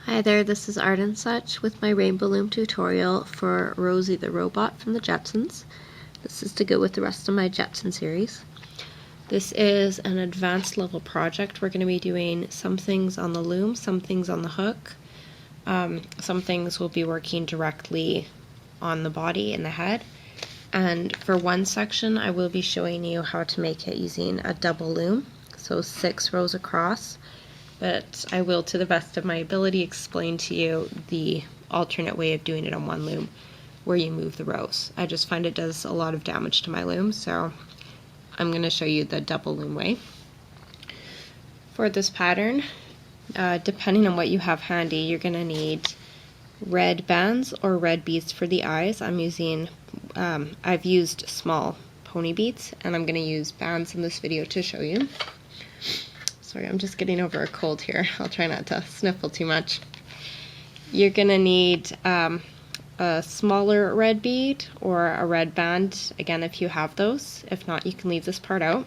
Hi there, this is Art and Such with my Rainbow Loom tutorial for Rosie the robot from the Jetsons. This is to go with the rest of my Jetson series. This is an advanced level project. We're going to be doing some things on the loom, some things on the hook. Some things will be working directly on the body and the head. And for one section, I will be showing you how to make it using a double loom, so 6 rows across. But I will, to the best of my ability, explain to you the alternate way of doing it on one loom, where you move the rows. I just find it does a lot of damage to my loom, so I'm going to show you the double loom way. For this pattern, depending on what you have handy, you're going to need red bands or red beads for the eyes. I've used small pony beads, and I'm going to use bands in this video to show you. Sorry, I'm just getting over a cold here. I'll try not to sniffle too much. You're going to need a smaller red bead or a red band, again, if you have those. If not, you can leave this part out.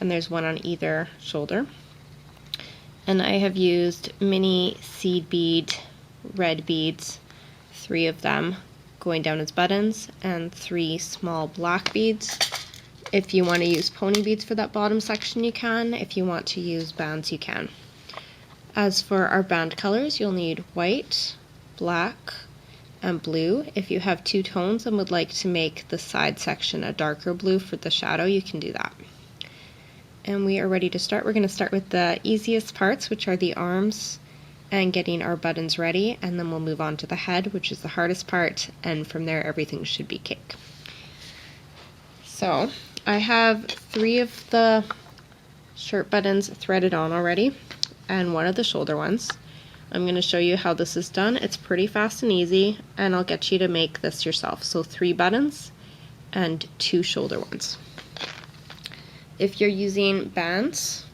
And there's one on either shoulder. And I have used mini seed bead red beads, 3 of them going down as buttons, and 3 small black beads. If you want to use pony beads for that bottom section, you can. If you want to use bands, you can. As for our band colors, you'll need white, black, and blue. If you have 2 tones and would like to make the side section a darker blue for the shadow, you can do that. And we are ready to start. We're going to start with the easiest parts, which are the arms and getting our buttons ready, and then we'll move on to the head, which is the hardest part, and from there everything should be cake. So I have 3 of the shirt buttons threaded on already, and 1 of the shoulder ones. I'm going to show you how this is done. It's pretty fast and easy, and I'll get you to make this yourself. So 3 buttons and 2 shoulder ones. If you're using bands,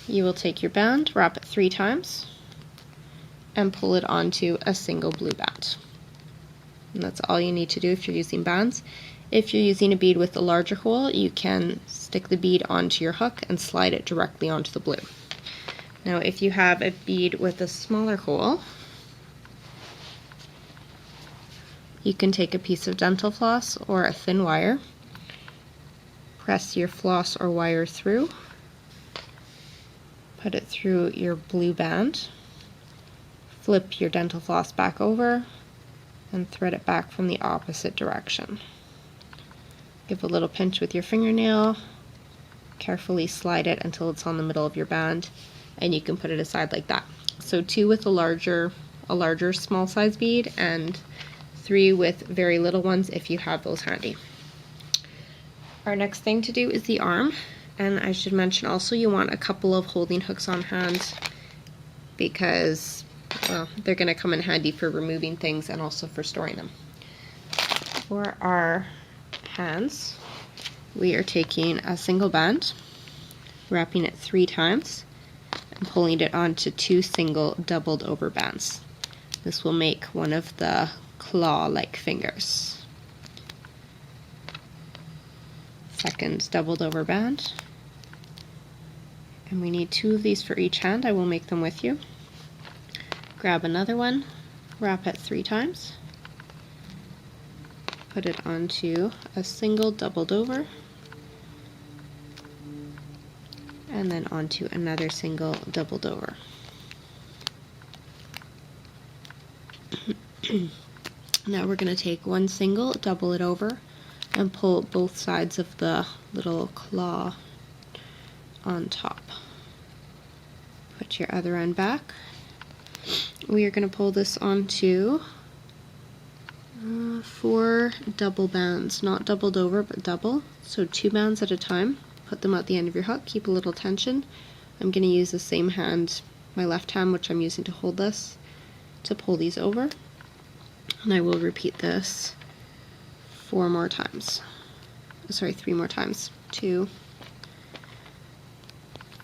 you will take your band, wrap it 3 times, and pull it onto a single blue band. And that's all you need to do if you're using bands. If you're using a bead with a larger hole, you can stick the bead onto your hook and slide it directly onto the blue. Now if you have a bead with a smaller hole, you can take a piece of dental floss or a thin wire, press your floss or wire through, put it through your blue band, flip your dental floss back over, and thread it back from the opposite direction. Give a little pinch with your fingernail, carefully slide it until it's on the middle of your band, and you can put it aside like that. So 2 with a larger small size bead, and 3 with very little ones if you have those handy. Our next thing to do is the arm, and I should mention also you want a couple of holding hooks on hand because, well, they're going to come in handy for removing things and also for storing them. For our hands, we are taking a single band, wrapping it 3 times, and pulling it onto 2 single doubled over bands. This will make one of the claw-like fingers. Second doubled over band, and we need 2 of these for each hand. I will make them with you. Grab another one, wrap it 3 times, put it onto a single doubled over, and then onto another single doubled over. Now we're going to take 1 single, double it over, and pull both sides of the little claw on top. Put your other end back. We are going to pull this onto 4 double bands, not doubled over but double, so 2 bands at a time. Put them at the end of your hook, keep a little tension. I'm going to use the same hand, my left hand, which I'm using to hold this, to pull these over, and I will repeat this 4 more times. Sorry, 3 more times. 2,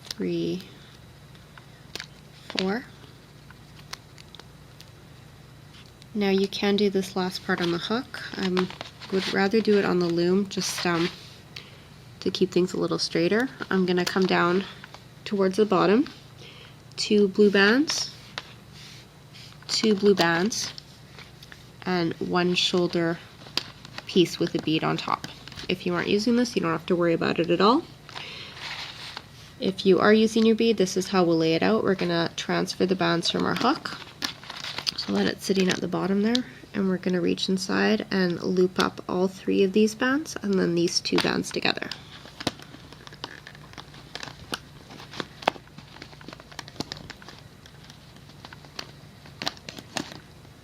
3, 4. Now you can do this last part on the hook. I would rather do it on the loom just to keep things a little straighter. I'm going to come down towards the bottom, 2 blue bands, 2 blue bands and 1 shoulder piece with a bead on top. If you aren't using this, you don't have to worry about it at all. If you are using your bead, this is how we'll lay it out. We're going to transfer the bands from our hook. So let it sitting at the bottom there, and we're going to reach inside and loop up all 3 of these bands and then these 2 bands together.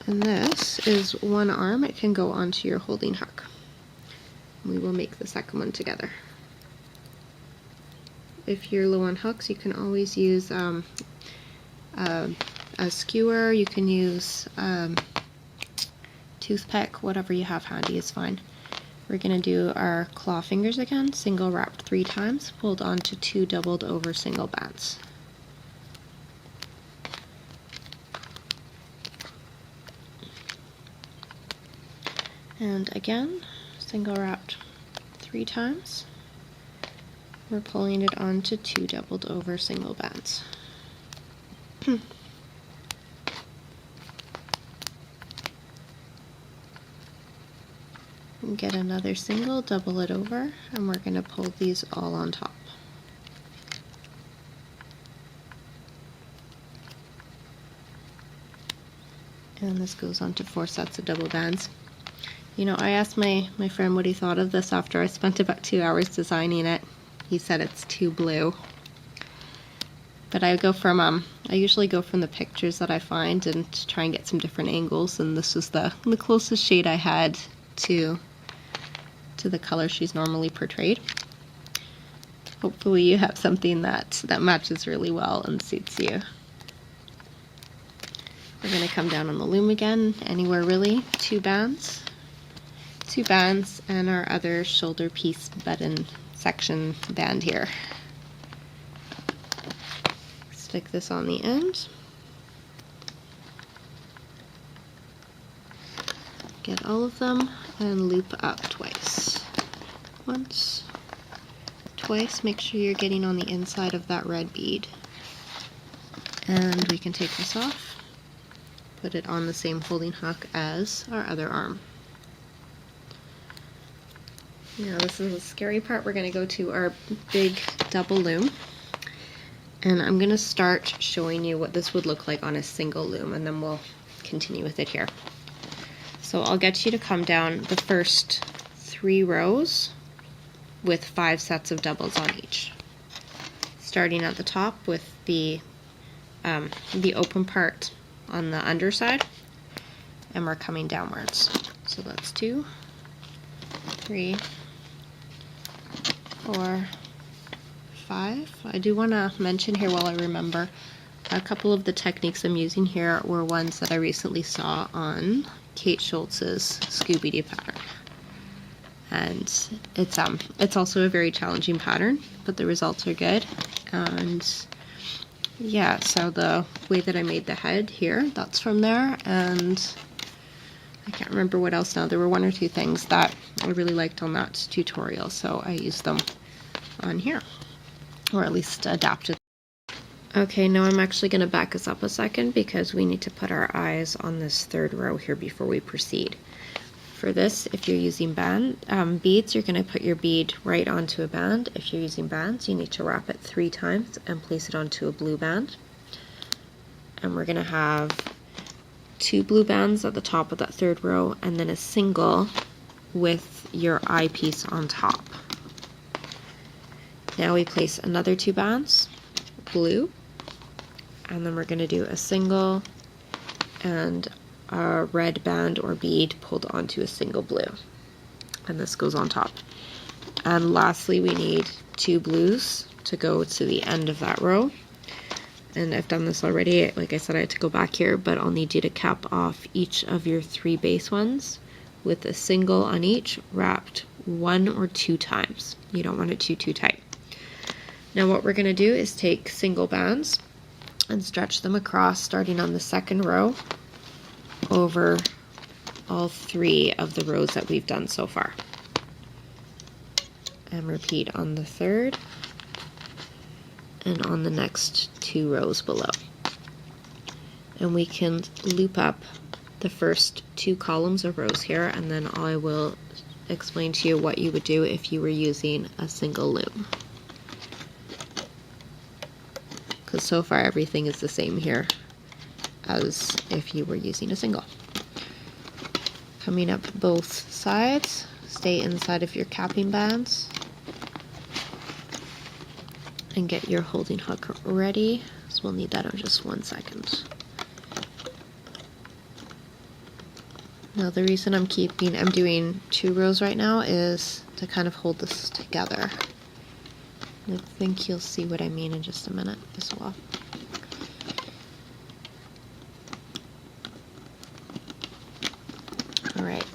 And this is one arm. It can go onto your holding hook. We will make the second one together. If you're low on hooks, you can always use a skewer. You can use toothpick, whatever you have handy is fine. We're going to do our claw fingers again, single wrapped 3 times, pulled onto 2 doubled over single bands. And again, single wrapped 3 times. We're pulling it onto 2 doubled over single bands. Get another single, double it over, and we're going to pull these all on top. And this goes on to 4 sets of double bands. You know, I asked my friend what he thought of this after I spent about 2 hours designing it. He said it's too blue. But I usually go from the pictures that I find and try and get some different angles, and this was the closest shade I had to the color she's normally portrayed. Hopefully you have something that matches really well and suits you. We're going to come down on the loom again, anywhere really, 2 bands, and our other shoulder piece button section band here. Stick this on the end. Get all of them and loop up twice. Once, twice. Make sure you're getting on the inside of that red bead. And we can take this off, put it on the same holding hook as our other arm. Now this is the scary part. We're going to go to our big double loom, and I'm going to start showing you what this would look like on a single loom, and then we'll continue with it here. So I'll get you to come down the first 3 rows with 5 sets of doubles on each, starting at the top with the open part on the underside, and we're coming downwards. So that's 2, 3, 4, 5. I do want to mention here while I remember, a couple of the techniques I'm using here were ones that I recently saw on Kate Schultz's Scooby-Doo pattern. And it's also a very challenging pattern, but the results are good. And yeah, so the way that I made the head here, that's from there, and I can't remember what else now. There were 1 or 2 things that I really liked on that tutorial, so I used them on here, or at least adapted. Okay, now I'm actually going to back us up a second because we need to put our eyes on this 3rd row here before we proceed. For this, if you're using beads, you're going to put your bead right onto a band. If you're using bands, you need to wrap it 3 times and place it onto a blue band. And we're going to have 2 blue bands at the top of that 3rd row, and then a single with your eyepiece on top. Now we place another 2 bands, blue, and then we're going to do a single and a red band or bead pulled onto a single blue, and this goes on top. And lastly, we need 2 blues to go to the end of that row. And I've done this already. Like I said, I had to go back here, but I'll need you to cap off each of your 3 base ones with a single on each, wrapped 1 or 2 times. You don't want it too tight. Now what we're going to do is take single bands and stretch them across, starting on the 2nd row over all 3 of the rows that we've done so far. And repeat on the 3rd and on the next 2 rows below. and we can loop up the first 2 columns of rows here, and then I will explain to you what you would do if you were using a single loom. Because so far everything is the same here as if you were using a single. Coming up both sides, stay inside of your capping bands and get your holding hook ready. So we'll need that in just 1 second. Now the reason I'm doing 2 rows right now is to kind of hold this together. I think you'll see what I mean in just a minute as well. Alright,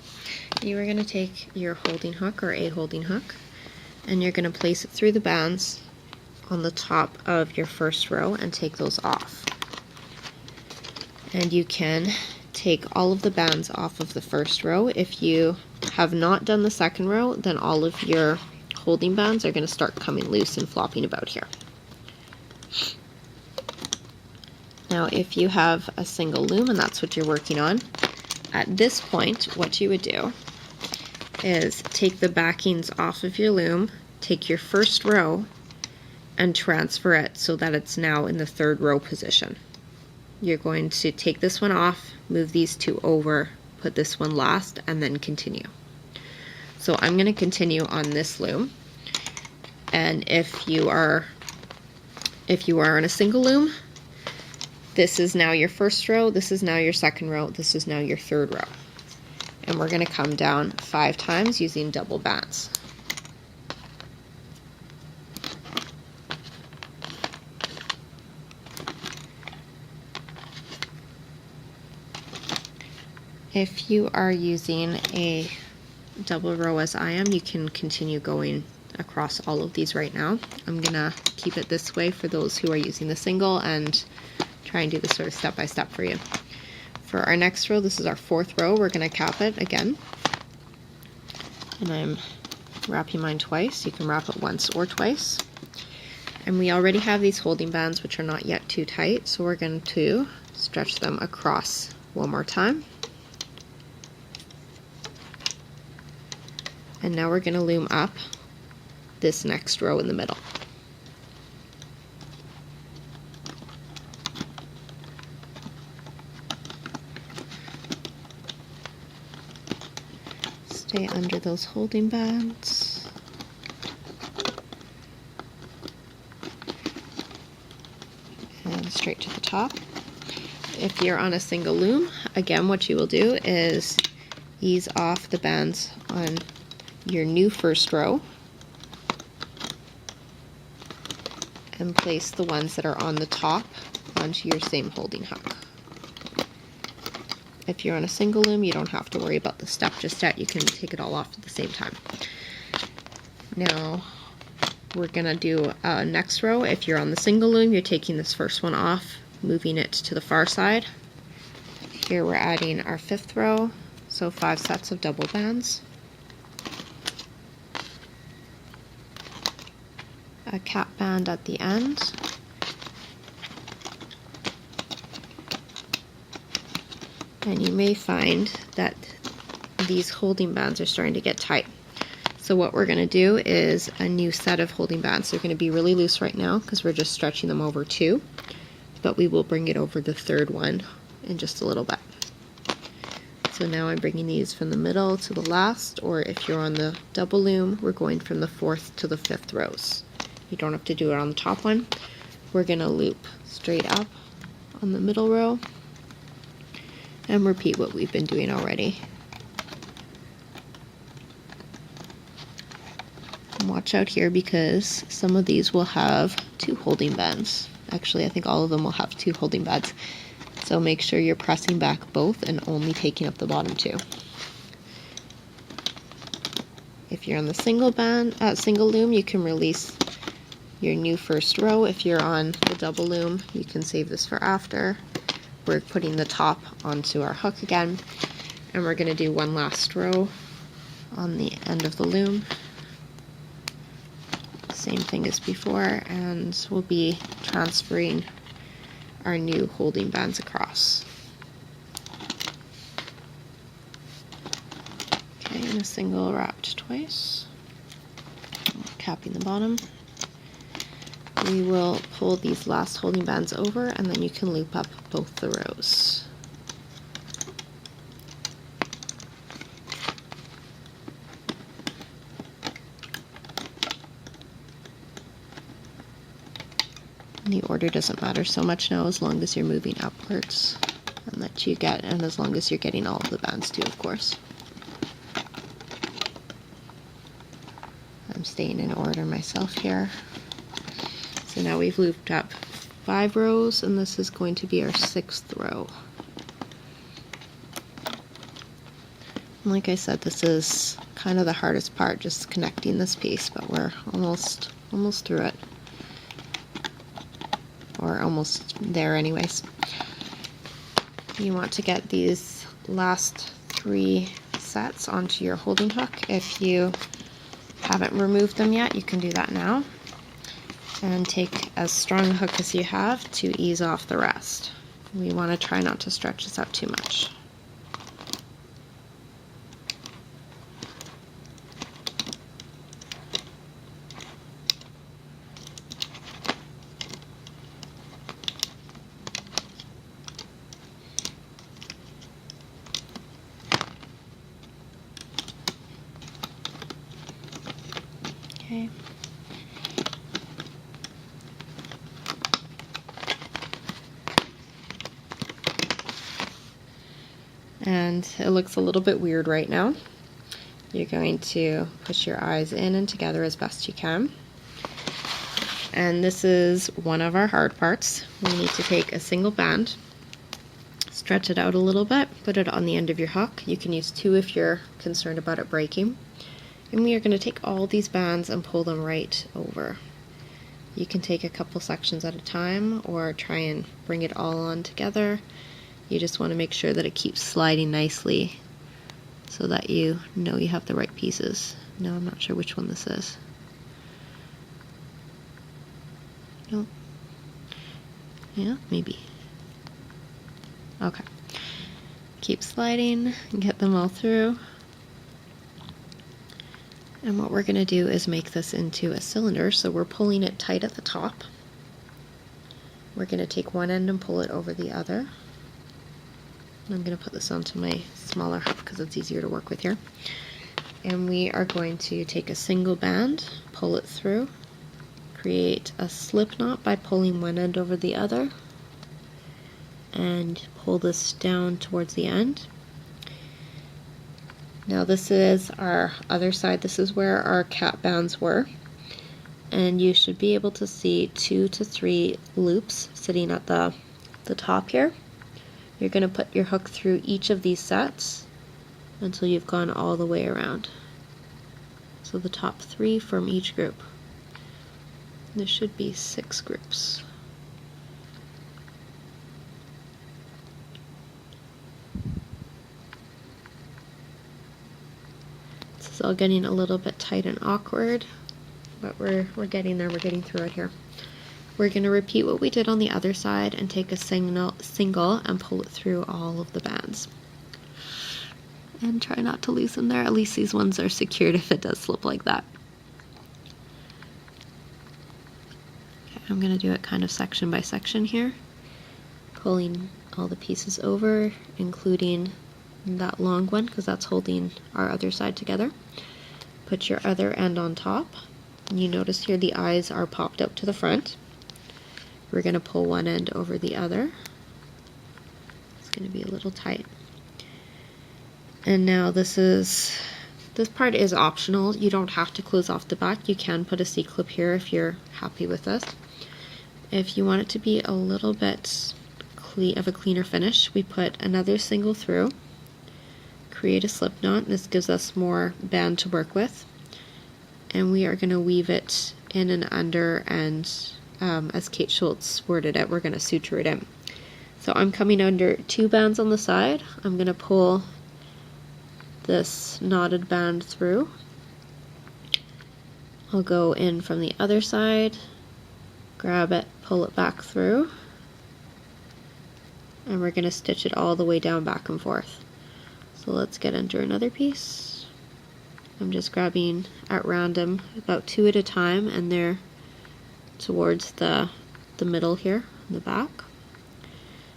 you are going to take your holding hook or a holding hook, and you're going to place it through the bands on the top of your first row and take those off. And you can take all of the bands off of the first row. If you have not done the second row, then all of your holding bands are going to start coming loose and flopping about here. Now if you have a single loom and that's what you're working on, at this point what you would do is take the backings off of your loom, take your first row and transfer it so that it's now in the 3rd row position. You're going to take this one off, move these 2 over, put this one last, and then continue. So I'm going to continue on this loom, and if you are on a single loom, this is now your first row, this is now your second row, this is now your 3rd row. And we're going to come down 5 times using double bands. If you are using a double row as I am, you can continue going across all of these right now. I'm gonna keep it this way for those who are using the single and try and do this sort of step by step for you. For our next row, this is our 4th row, we're gonna cap it again. And I'm wrapping mine twice. You can wrap it once or twice. And we already have these holding bands which are not yet too tight, so we're going to stretch them across one more time. And now we're going to loom up this next row in the middle. Stay under those holding bands. And straight to the top. If you're on a single loom, again what you will do is ease off the bands on your new first row and place the ones that are on the top onto your same holding hook. If you're on a single loom, you don't have to worry about the step just yet. You can take it all off at the same time. Now we're gonna do next row. If you're on the single loom, you're taking this first one off, moving it to the far side. Here we're adding our 5th row, so 5 sets of double bands. A cap band at the end. And you may find that these holding bands are starting to get tight. So what we're going to do is a new set of holding bands. They're going to be really loose right now because we're just stretching them over 2, but we will bring it over the 3rd one in just a little bit. So now I'm bringing these from the middle to the last, or if you're on the double loom, we're going from the 4th to the 5th rows. You don't have to do it on the top one. We're going to loop straight up on the middle row and repeat what we've been doing already. And watch out here because some of these will have 2 holding bands. Actually, I think all of them will have 2 holding bands. So make sure you're pressing back both and only taking up the bottom 2. If you're on the single loom, you can release your new first row. If you're on the double loom, you can save this for after. We're putting the top onto our hook again, and we're going to do one last row on the end of the loom. Same thing as before, and we'll be transferring our new holding bands across. Okay, and a single wrapped twice, capping the bottom. We will pull these last holding bands over, and then you can loop up both the rows. And the order doesn't matter so much now, as long as you're moving upwards, and as long as you're getting all of the bands too, of course. I'm staying in order myself here. So now we've looped up 5 rows, and this is going to be our 6th row. And like I said, this is kind of the hardest part, just connecting this piece, but we're almost through it. Or almost there anyways. You want to get these last 3 sets onto your holding hook. If you haven't removed them yet, you can do that now. And take as strong a hook as you have to ease off the rest. We want to try not to stretch this out too much. Okay. And it looks a little bit weird right now. You're going to push your eyes in and together as best you can. And this is one of our hard parts. We need to take a single band, stretch it out a little bit, put it on the end of your hook. You can use 2 if you're concerned about it breaking. And we are going to take all these bands and pull them right over. You can take a couple sections at a time or try and bring it all on together. You just want to make sure that it keeps sliding nicely so that you know you have the right pieces. No, I'm not sure which one this is. No. Yeah, maybe. Okay. Keep sliding and get them all through. And what we're going to do is make this into a cylinder, so we're pulling it tight at the top. We're going to take one end and pull it over the other. And I'm going to put this onto my smaller hook because it's easier to work with here. And we are going to take a single band, pull it through, create a slip knot by pulling one end over the other, and pull this down towards the end. Now this is our other side. This is where our cap bands were. And you should be able to see 2 to 3 loops sitting at the top here. You're going to put your hook through each of these sets until you've gone all the way around. So the top 3 from each group. There should be 6 groups. It's all getting a little bit tight and awkward, but we're getting there, we're getting through it here. We're going to repeat what we did on the other side and take a single and pull it through all of the bands. And try not to loosen there, at least these ones are secured if it does slip like that. Okay, I'm going to do it kind of section by section here, pulling all the pieces over, including that long one because that's holding our other side together. Put your other end on top. And you notice here the eyes are popped out to the front. We're going to pull one end over the other. It's going to be a little tight. And now this part is optional. You don't have to close off the back. You can put a C-clip here if you're happy with this. If you want it to be a little bit of a cleaner finish, we put another single through, create a slip knot. This gives us more band to work with. And we are going to weave it in and under, and as Kate Schultz worded it, we're going to suture it in. So I'm coming under 2 bands on the side. I'm going to pull this knotted band through. I'll go in from the other side, grab it, pull it back through, and we're going to stitch it all the way down back and forth. So let's get under another piece. I'm just grabbing at random about 2 at a time, and they're towards the middle here, the back.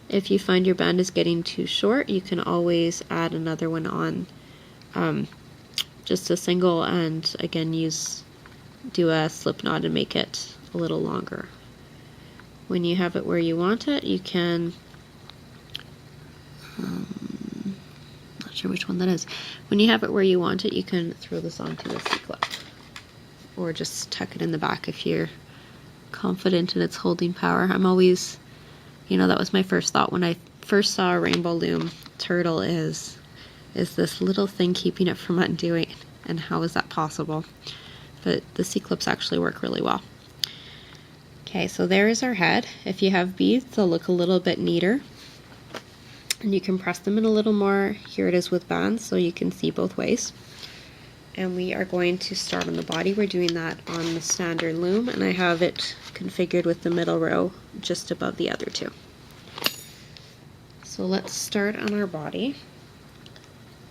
If you find your band is getting too short, you can always add another one on, just a single, and again do a slip knot and make it a little longer. When you have it where you want it, you can, not sure which one that is. When you have it where you want it, you can throw this onto a C-clip, or just tuck it in the back if you're confident in its holding power. I'm always, that was my first thought when I first saw a rainbow loom turtle, is this little thing keeping it from undoing, and how is that possible? But the C-clips actually work really well. Okay, so there is our head. If you have beads, they'll look a little bit neater, and you can press them in a little more. Here it is with bands, so you can see both ways. And we are going to start on the body. We're doing that on the standard loom, and I have it configured with the middle row just above the other two. So let's start on our body,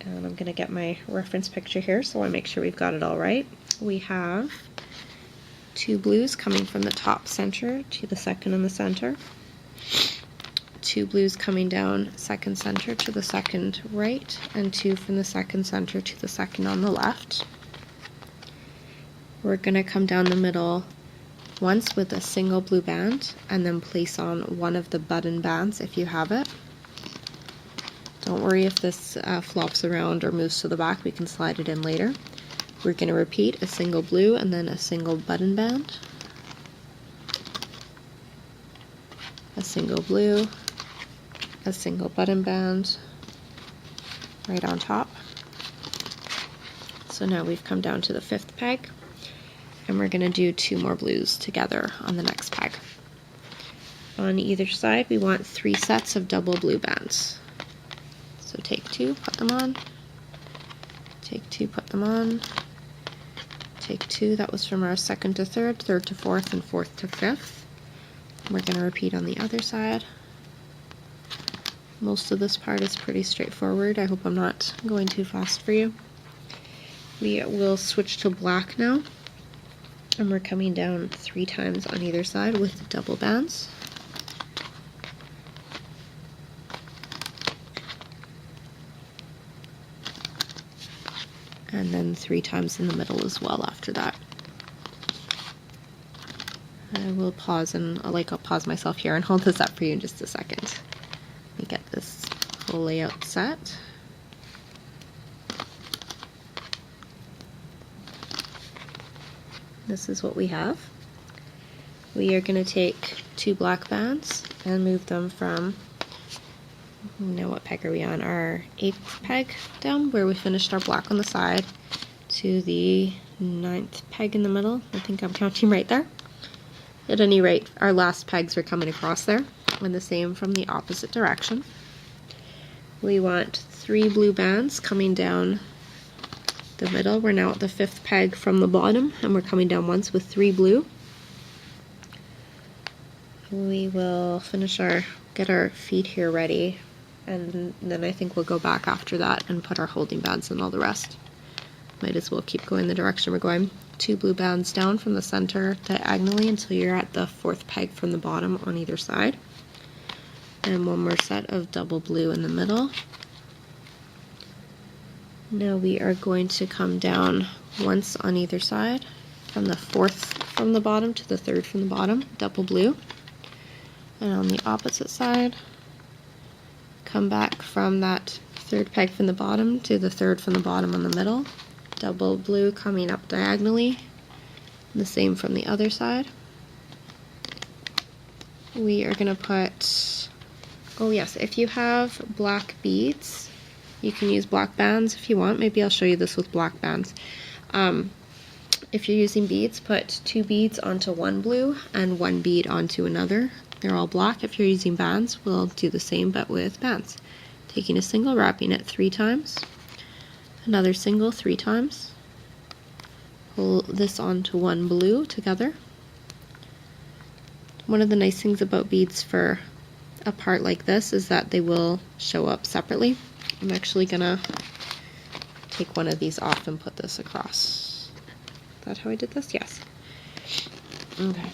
and I'm going to get my reference picture here so I make sure we've got it all right. We have 2 blues coming from the top center to the second in the center, 2 blues coming down second center to the second right, and 2 from the second center to the second on the left. We're going to come down the middle once with a single blue band, and then place on one of the button bands if you have it. Don't worry if this flops around or moves to the back, we can slide it in later. We're going to repeat a single blue and then a single button band, a single blue, a single button band right on top. So now we've come down to the 5th peg, and we're going to do 2 more blues together on the next peg. On either side we want 3 sets of double blue bands. So take 2, put them on, take 2, put them on, take 2, that was from our 2nd to 3rd, 3rd to 4th, and 4th to 5th. We're going to repeat on the other side. Most of this part is pretty straightforward. I hope I'm not going too fast for you. We will switch to black now, and we're coming down 3 times on either side with double bands. And then 3 times in the middle as well after that. I will pause, and I'll pause myself here and hold this up for you in just a second. Let me get this whole layout set. This is what we have. We are going to take 2 black bands and move them from, what peg are we on? Our 8th peg down, where we finished our black on the side, to the 9th peg in the middle. I think I'm counting right there. At any rate, our last pegs are coming across there, and the same from the opposite direction. We want 3 blue bands coming down the middle. We're now at the 5th peg from the bottom, and we're coming down once with 3 blue. We will get our feet here ready, and then I think we'll go back after that and put our holding bands and all the rest. Might as well keep going the direction we're going. 2 blue bands down from the center diagonally until you're at the 4th peg from the bottom on either side. And 1 more set of double blue in the middle. Now we are going to come down once on either side, from the 4th from the bottom to the 3rd from the bottom, double blue. And on the opposite side, come back from that 3rd peg from the bottom to the 3rd from the bottom on the middle, double blue coming up diagonally, the same from the other side. We are going to put, oh yes, if you have black beads, you can use black bands if you want. Maybe I'll show you this with black bands. If you're using beads, put 2 beads onto 1 blue and 1 bead onto another. They're all black. If you're using bands, we'll do the same but with bands. Taking a single, wrapping it 3 times, another single 3 times, pull this onto 1 blue together. One of the nice things about beads for a part like this is that they will show up separately. I'm actually gonna take one of these off and put this across. Is that how I did this? Yes. Okay.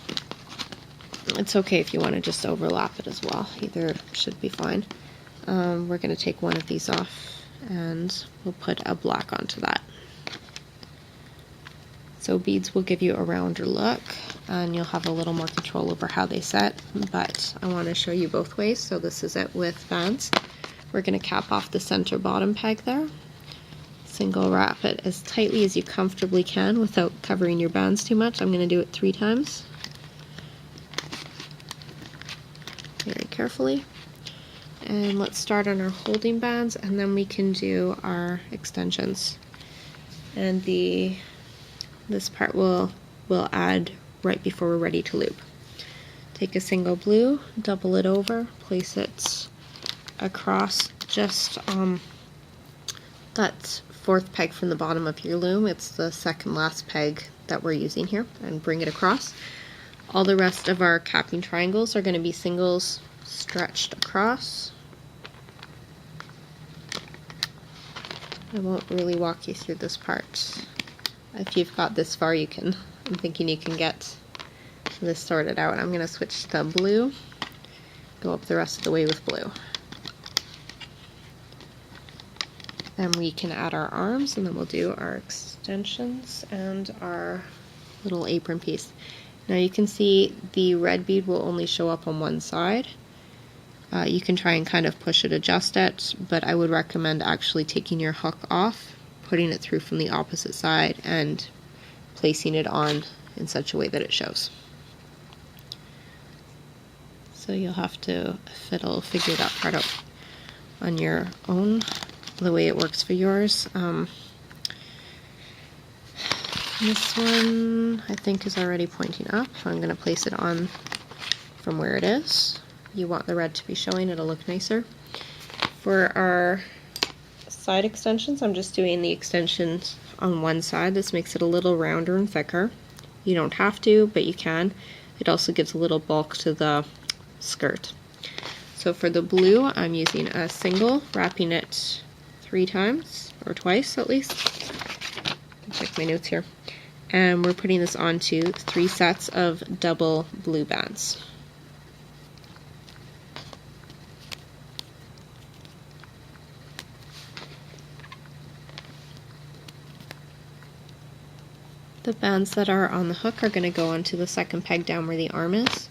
It's okay if you want to just overlap it as well. Either should be fine. We're going to take one of these off and we'll put a black onto that. So beads will give you a rounder look and you'll have a little more control over how they set, but I want to show you both ways. So this is it with bands. We're going to cap off the center bottom peg there. Single wrap it as tightly as you comfortably can without covering your bands too much. I'm going to do it 3 times. Very carefully. And let's start on our holding bands and then we can do our extensions. And this part we'll add right before we're ready to loop. Take a single blue, double it over, place it across just that 4th peg from the bottom of your loom. It's the second last peg that we're using here, and bring it across. All the rest of our capping triangles are going to be singles stretched across. I won't really walk you through this part. If you've got this far, I'm thinking you can get this sorted out. I'm going to switch to blue, go up the rest of the way with blue. Then we can add our arms and then we'll do our extensions and our little apron piece. Now you can see the red bead will only show up on one side. You can try and kind of push it, adjust it, but I would recommend actually taking your hook off, putting it through from the opposite side, and placing it on in such a way that it shows. So you'll have to figure that part out on your own, the way it works for yours. This one I think is already pointing up, so I'm going to place it on from where it is. You want the red to be showing, it'll look nicer. For our side extensions, I'm just doing the extensions on one side. This makes it a little rounder and thicker. You don't have to, but you can. It also gives a little bulk to the skirt. So for the blue, I'm using a single, wrapping it 3 times, or twice at least. Check my notes here. And we're putting this onto 3 sets of double blue bands. The bands that are on the hook are going to go onto the second peg down where the arm is,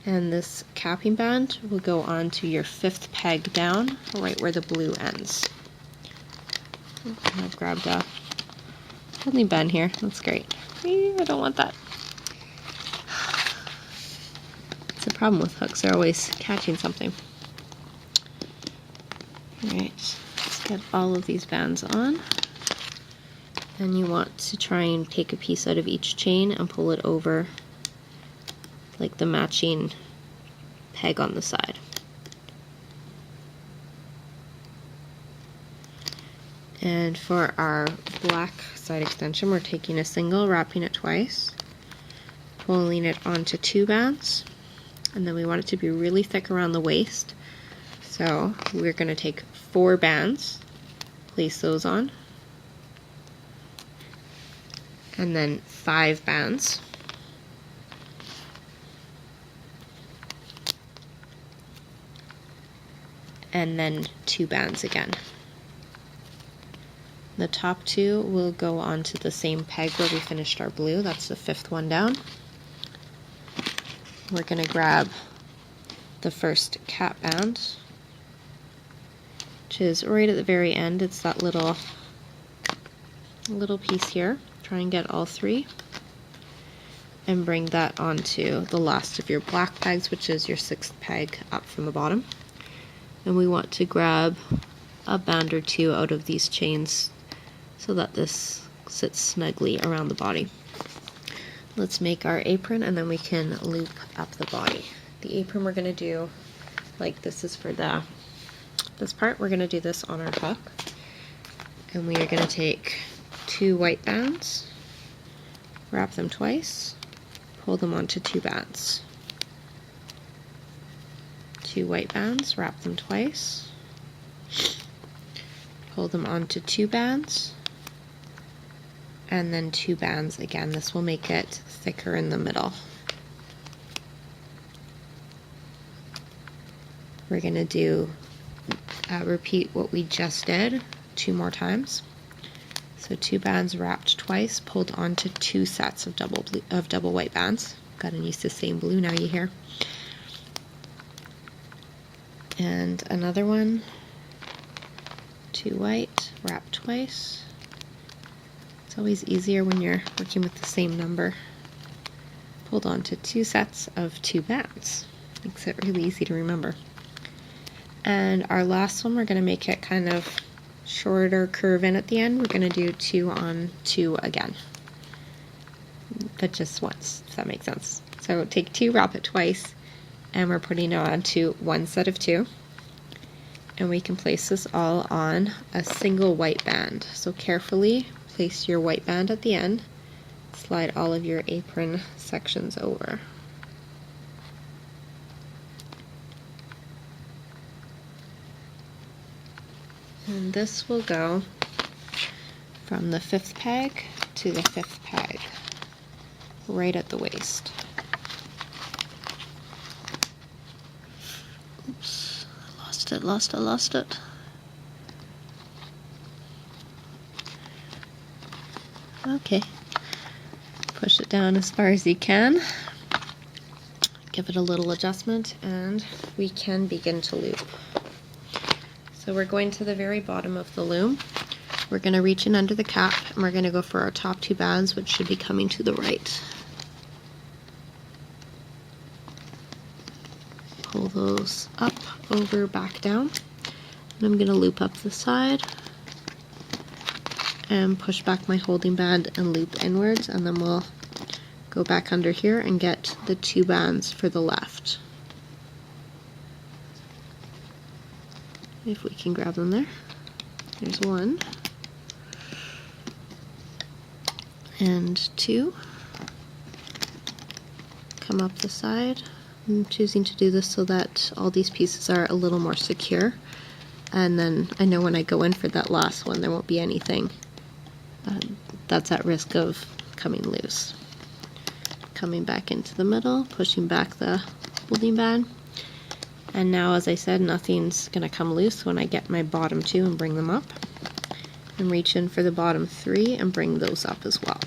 and this capping band will go onto your 5th peg down, right where the blue ends. I've grabbed a holding band here. That's great. I don't want that. It's a problem with hooks. They're always catching something. Alright, let's get all of these bands on. And you want to try and take a piece out of each chain and pull it over like the matching peg on the side. And for our black side extension, we're taking a single, wrapping it twice, pulling it onto 2 bands, and then we want it to be really thick around the waist. So we're going to take 4 bands, place those on, and then 5 bands. And then 2 bands again. The top 2 will go onto the same peg where we finished our blue. That's the 5th one down. We're going to grab the first cap band, which is right at the very end. It's that little piece here. Try and get all 3 and bring that onto the last of your black pegs, which is your 6th peg up from the bottom. And we want to grab a band or 2 out of these chains so that this sits snugly around the body. Let's make our apron and then we can loop up the body. The apron we're going to do, like this is for this part, we're going to do this on our hook. And we are going to take 2 white bands, wrap them twice, pull them onto 2 bands. 2 white bands, wrap them twice, pull them onto 2 bands, and then 2 bands again. This will make it thicker in the middle. We're going to do repeat what we just did 2 more times. So 2 bands wrapped twice, pulled onto 2 sets of double white bands. Gotten used to the same blue now, you hear. And another one, 2 white, wrapped twice. It's always easier when you're working with the same number. Pulled onto 2 sets of 2 bands. Makes it really easy to remember. And our last one, we're going to make it kind of shorter curve in at the end. We're going to do 2 on 2 again, but just once, if that makes sense. So take 2, wrap it twice, and we're putting it onto 1 set of 2. And we can place this all on a single white band. So carefully place your white band at the end, slide all of your apron sections over. And this will go from the 5th peg to the 5th peg, right at the waist. Oops, lost it. Okay, push it down as far as you can, give it a little adjustment, and we can begin to loop. So we're going to the very bottom of the loom. We're going to reach in under the cap, and we're going to go for our top 2 bands, which should be coming to the right. Pull those up, over, back down. And I'm going to loop up the side and push back my holding band and loop inwards, and then we'll go back under here and get the 2 bands for the left. If we can grab them there. There's 1 and 2. Come up the side. I'm choosing to do this so that all these pieces are a little more secure, and then I know when I go in for that last one there won't be anything that's at risk of coming loose. Coming back into the middle, pushing back the holding band. And now, as I said, nothing's going to come loose when I get my bottom 2 and bring them up. And reach in for the bottom 3 and bring those up as well.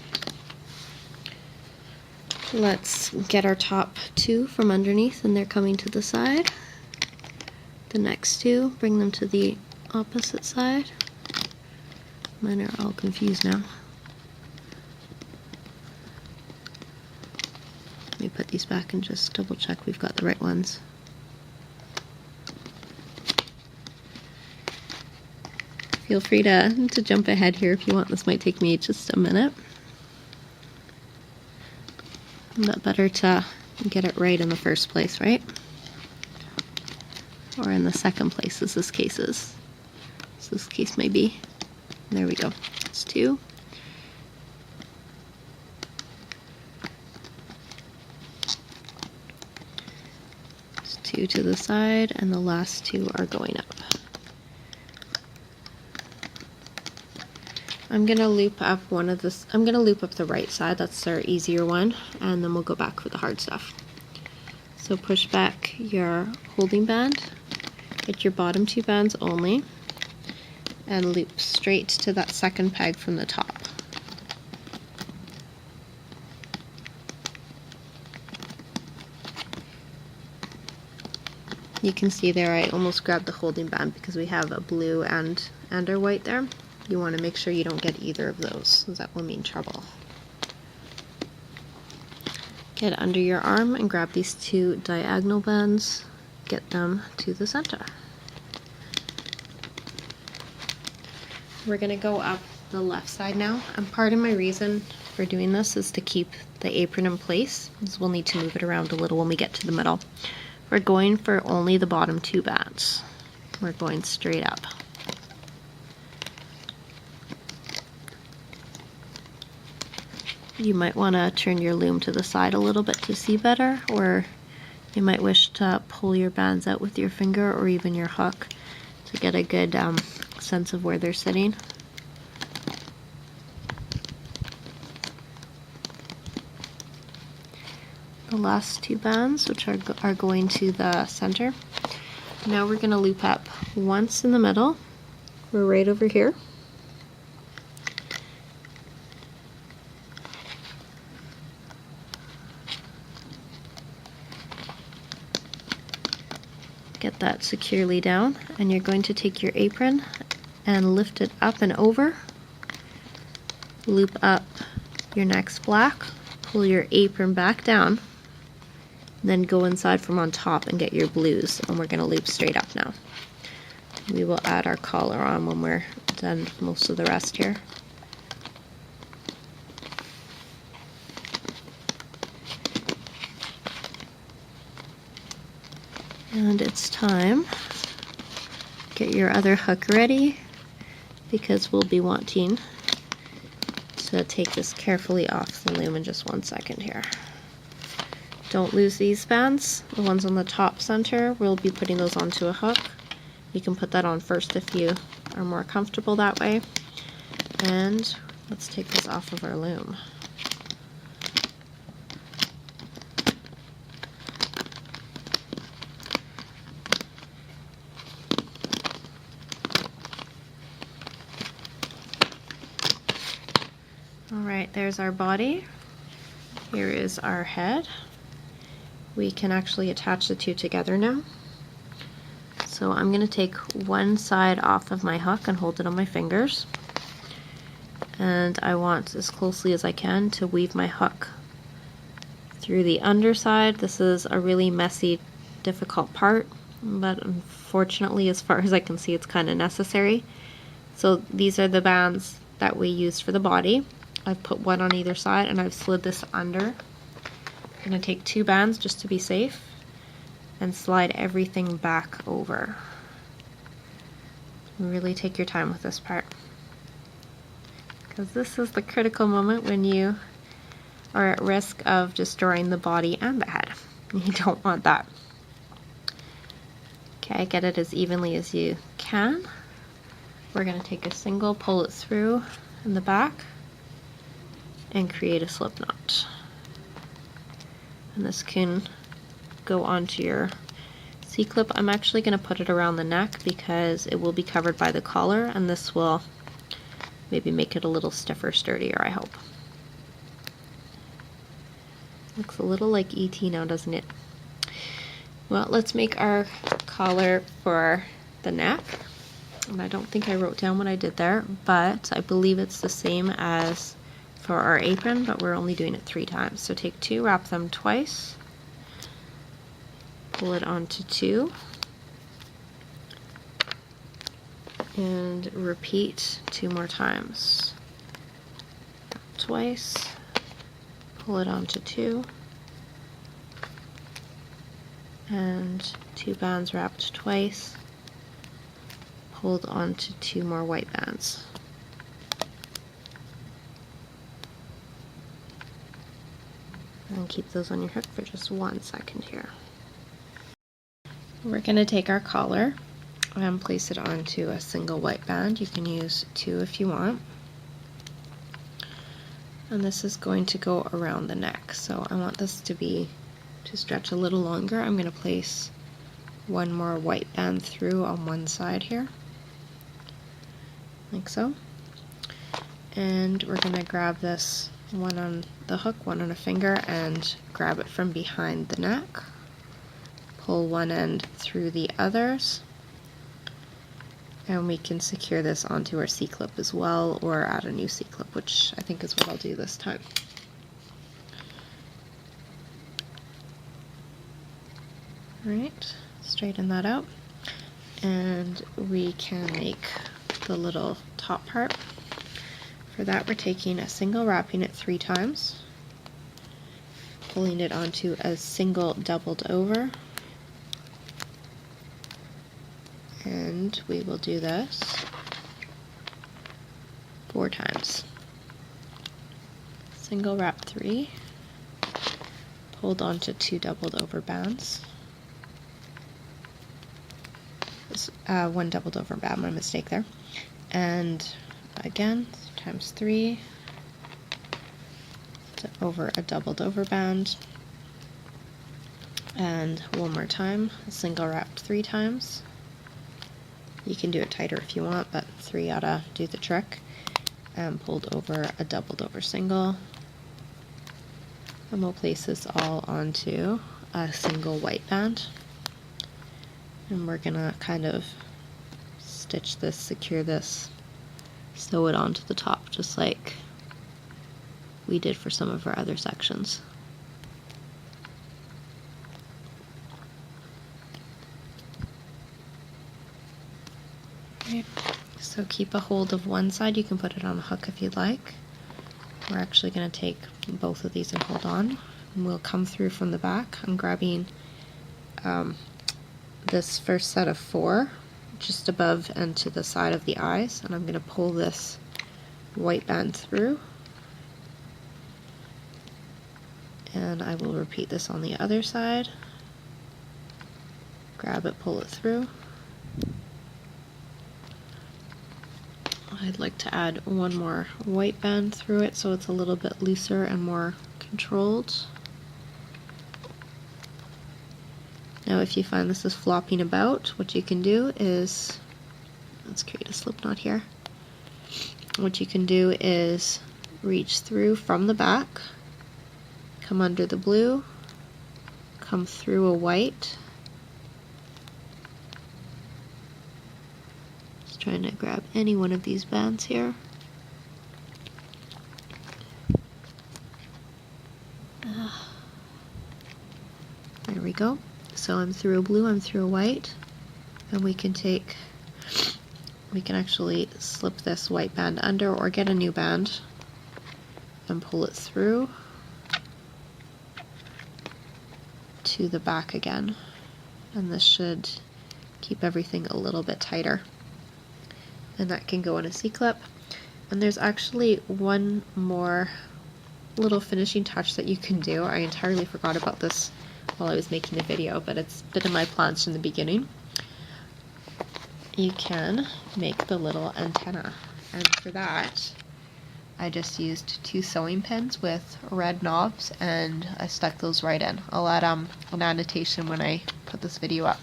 Let's get our top 2 from underneath, and they're coming to the side. The next 2, bring them to the opposite side. Mine are all confused now. Let me put these back and just double check we've got the right ones. Feel free to jump ahead here if you want. This might take me just a minute. But better to get it right in the first place, right? Or in the second place, as this case is. As this case may be. There we go. It's 2. It's 2 to the side, and the last 2 are going up. I'm going to loop up I'm going to loop up the right side, that's our easier one, and then we'll go back for the hard stuff. So push back your holding band, get your bottom 2 bands only, and loop straight to that second peg from the top. You can see there I almost grabbed the holding band because we have a blue and our white there. You want to make sure you don't get either of those, because that will mean trouble. Get under your arm and grab these 2 diagonal bands, get them to the center. We're going to go up the left side now, and part of my reason for doing this is to keep the apron in place, because we'll need to move it around a little when we get to the middle. We're going for only the bottom 2 bands. We're going straight up. You might want to turn your loom to the side a little bit to see better, or You might wish to pull your bands out with your finger or even your hook to get a good sense of where they're sitting. The last two bands, which are going to the center. Now we're going to loop up once in the middle. We're right over here. Get that securely down, and you're going to take your apron and lift it up and over. Loop up your next black, pull your apron back down, then go inside from on top and get your blues, and we're going to loop straight up now. We will add our collar on when we're done most of the rest here. And it's time. Get your other hook ready, because we'll be wanting to take this carefully off the loom in just 1 second here. Don't lose these bands. The ones on the top center, we'll be putting those onto a hook. You can put that on first if you are more comfortable that way. And let's take this off of our loom. Alright, there's our body. Here is our head. We can actually attach the two together now. So I'm going to take one side off of my hook and hold it on my fingers. And I want, as closely as I can, to weave my hook through the underside. This is a really messy, difficult part, but unfortunately, as far as I can see, it's kind of necessary. So these are the bands that we used for the body. I've put one on either side, and I've slid this under. I'm going to take two bands just to be safe and slide everything back over. Really take your time with this part, because this is the critical moment when you are at risk of destroying the body and the head. You don't want that. Okay, get it as evenly as you can. We're going to take a single, pull it through in the back, and create a slip knot. And this can go onto your C-clip. I'm actually going to put it around the neck because it will be covered by the collar, and this will maybe make it a little stiffer, sturdier, I hope. Looks a little like E.T. now, doesn't it? Well, let's make our collar for the neck. And I don't think I wrote down what I did there, but I believe it's the same as for our apron, but we're only doing it 3 times. So take 2, wrap them twice, pull it onto 2, and repeat 2 more times. Twice, pull it onto 2, and 2 bands wrapped twice, pulled onto 2 more white bands. And keep those on your hook for just 1 second here. We're going to take our collar and place it onto a single white band. You can use 2 if you want. And this is going to go around the neck. So I want this to stretch a little longer. I'm going to place 1 more white band through on one side here, like so. And we're going to grab this, one on the hook, one on a finger, and grab it from behind the neck. Pull one end through the others, and we can secure this onto our C-clip as well, or add a new C-clip, which I think is what I'll do this time. Alright, straighten that out, and we can make the little top part. For that, we're taking a single, wrapping it 3 times, pulling it onto a single doubled over, and we will do this 4 times. Single, wrap 3, hold on to 2 doubled over bands. One doubled over band, my mistake there. And again, times 3 over a doubled over band. And one more time, single wrapped 3 times. You can do it tighter if you want, but 3 ought to do the trick. And pulled over a doubled over single. And we'll place this all onto a single white band. And we're gonna kind of stitch this, secure this, sew it onto the top, just like we did for some of our other sections. Okay. So keep a hold of one side. You can put it on a hook if you'd like. We're actually going to take both of these and hold on. And we'll come through from the back. I'm grabbing this first set of 4 just above and to the side of the eyes, and I'm going to pull this white band through. And I will repeat this on the other side. Grab it, pull it through. I'd like to add one more white band through it so it's a little bit looser and more controlled. Now if you find this is flopping about, what you can do is, let's create a slip knot here. What you can do is reach through from the back, come under the blue, come through a white. Just trying to grab any one of these bands here. There we go. So I'm through a blue, I'm through a white, and we can actually slip this white band under or get a new band and pull it through to the back again. And this should keep everything a little bit tighter. And that can go in a C-clip. And there's actually one more little finishing touch that you can do. I entirely forgot about this while I was making the video, but it's been in my plans from the beginning. You can make the little antenna, and for that I just used 2 sewing pins with red knobs and I stuck those right in. I'll add an annotation when I put this video up.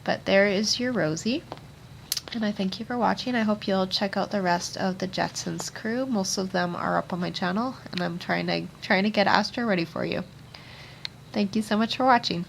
But there is your Rosie, and I thank you for watching. I hope you'll check out the rest of the Jetsons crew. Most of them are up on my channel, and I'm trying to get Astra ready for you. Thank you so much for watching.